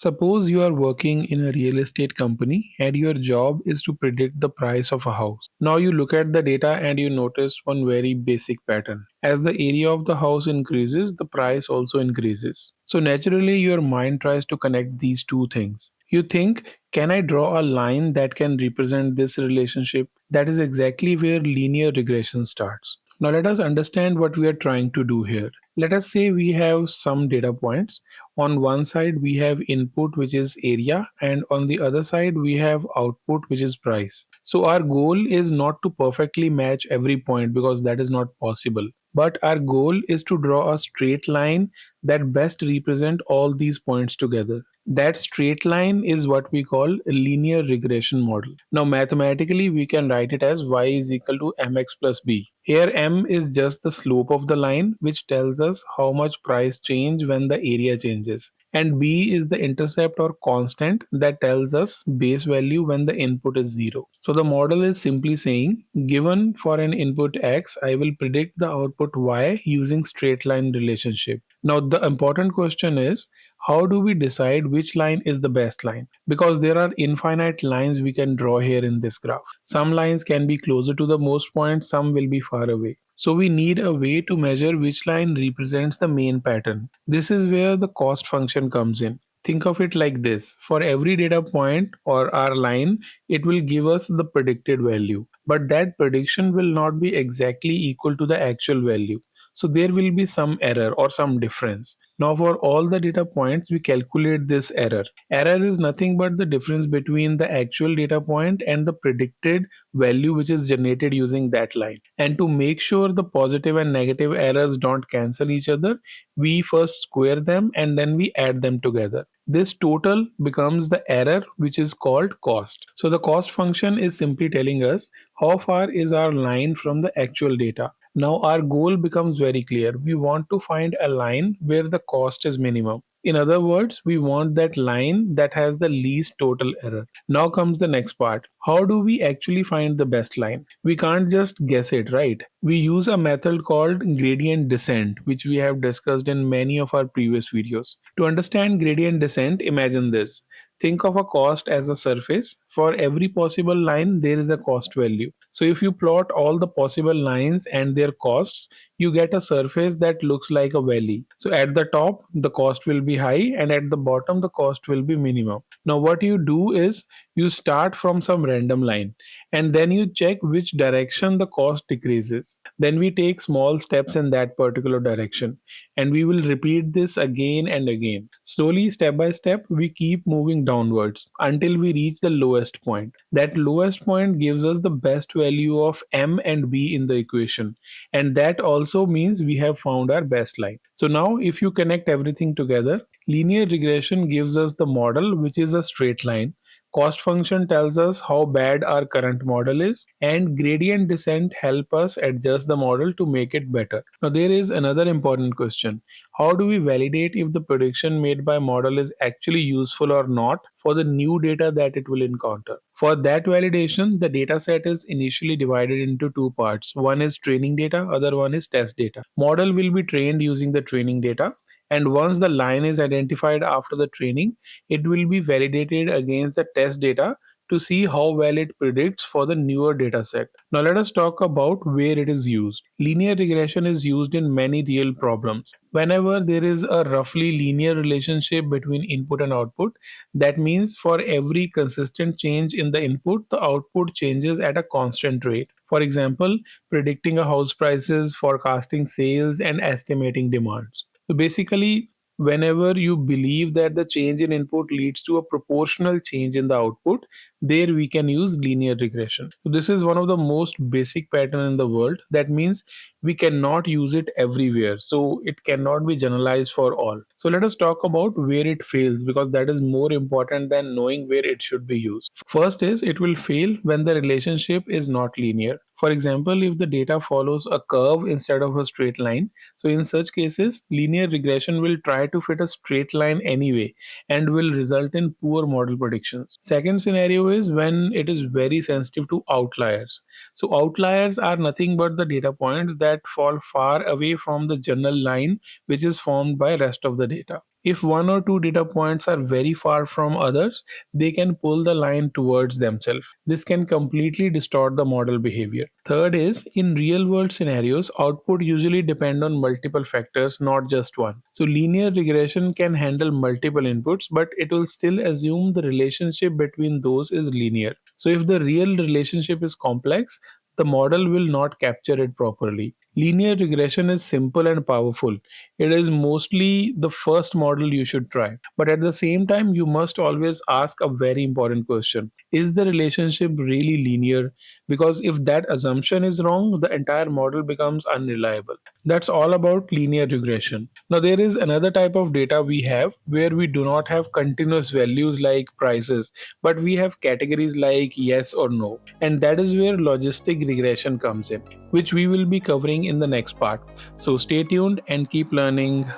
Suppose you are working in a real estate company and your job is to predict the price of a house. Now you look at the data and you notice one very basic pattern. As the area of the house increases, the price also increases. So naturally, your mind tries to connect these two things. You think, can I draw a line that can represent this relationship? That is exactly where linear regression starts. Now let us understand what we are trying to do here. Let us say we have some data points. On one side we have input, which is area, and on the other side we have output, which is price. So our goal is not to perfectly match every point because that is not possible, but our goal is to draw a straight line that best represent all these points together. That straight line is what we call a linear regression model. Now mathematically we can write it as y is equal to mx plus b. Here m is just the slope of the line, which tells us how much price change when the area changes, and b is the intercept or constant that tells us base value when the input is 0. So the model is simply saying, given for an input x, I will predict the output y using straight line relationship. Now the important question is, how do we decide which line is the best line? Because there are infinite lines we can draw here in this graph. Some lines can be closer to the most points, some will be far away. So we need a way to measure which line represents the main pattern. This is where the cost function comes in. Think of it like this. For every data point or our line, it will give us the predicted value. But that prediction will not be exactly equal to the actual value. So there will be some error or some difference. Now for all the data points, we calculate this error. Error is nothing but the difference between the actual data point and the predicted value which is generated using that line. And to make sure the positive and negative errors don't cancel each other, we first square them and then we add them together. This total becomes the error, which is called cost. So the cost function is simply telling us how far is our line from the actual data. Now our goal becomes very clear. We want to find a line where the cost is minimum. In other words, we want that line that has the least total error. Now comes the next part. How do we actually find the best line? We can't just guess it, right? We use a method called gradient descent, which we have discussed in many of our previous videos. To understand gradient descent, imagine this. Think of a cost as a surface. For every possible line, there is a cost value. So if you plot all the possible lines and their costs, you get a surface that looks like a valley. So at the top, the cost will be high, and at the bottom, the cost will be minimum. Now what you do is you start from some random line and then you check which direction the cost decreases. Then we take small steps in that particular direction, and we will repeat this again and again. Slowly, step by step, we keep moving downwards until we reach the lowest point. That lowest point gives us the best value of m and b in the equation, and that also means we have found our best line. So now if you connect everything together, linear regression gives us the model, which is a straight line. Cost function tells us how bad our current model is, and gradient descent help us adjust the model to make it better. Now there is another important question. How do we validate if the prediction made by model is actually useful or not for the new data that it will encounter? For that validation, the data set is initially divided into two parts. One is training data, other one is test data. Model will be trained using the training data, and once the line is identified after the training, it will be validated against the test data to see how well it predicts for the newer data set. Now let us talk about where it is used. Linear regression is used in many real problems. Whenever there is a roughly linear relationship between input and output, that means for every consistent change in the input, the output changes at a constant rate. For example, predicting a house prices, forecasting sales, and estimating demands. So basically, whenever you believe that the change in input leads to a proportional change in the output, there we can use linear regression. So this is one of the most basic pattern in the world. That means we cannot use it everywhere. So it cannot be generalized for all. So let us talk about where it fails, because that is more important than knowing where it should be used. First is, it will fail when the relationship is not linear. For example, if the data follows a curve instead of a straight line, so in such cases, linear regression will try to fit a straight line anyway and will result in poor model predictions. Second scenario is when it is very sensitive to outliers. So outliers are nothing but the data points that that fall far away from the general line which is formed by rest of the data. If one or two data points are very far from others, they can pull the line towards themselves. This can completely distort the model behavior. Third is, in real world scenarios, output usually depend on multiple factors, not just one. So linear regression can handle multiple inputs, but it will still assume the relationship between those is linear. So if the real relationship is complex, the model will not capture it properly. Linear regression is simple and powerful. It is mostly the first model you should try. But at the same time, you must always ask a very important question. Is the relationship really linear? Because if that assumption is wrong, the entire model becomes unreliable. That's all about linear regression. Now, there is another type of data we have where we do not have continuous values like prices, but we have categories like yes or no. And that is where logistic regression comes in, which we will be covering in the next part. So stay tuned and keep learning.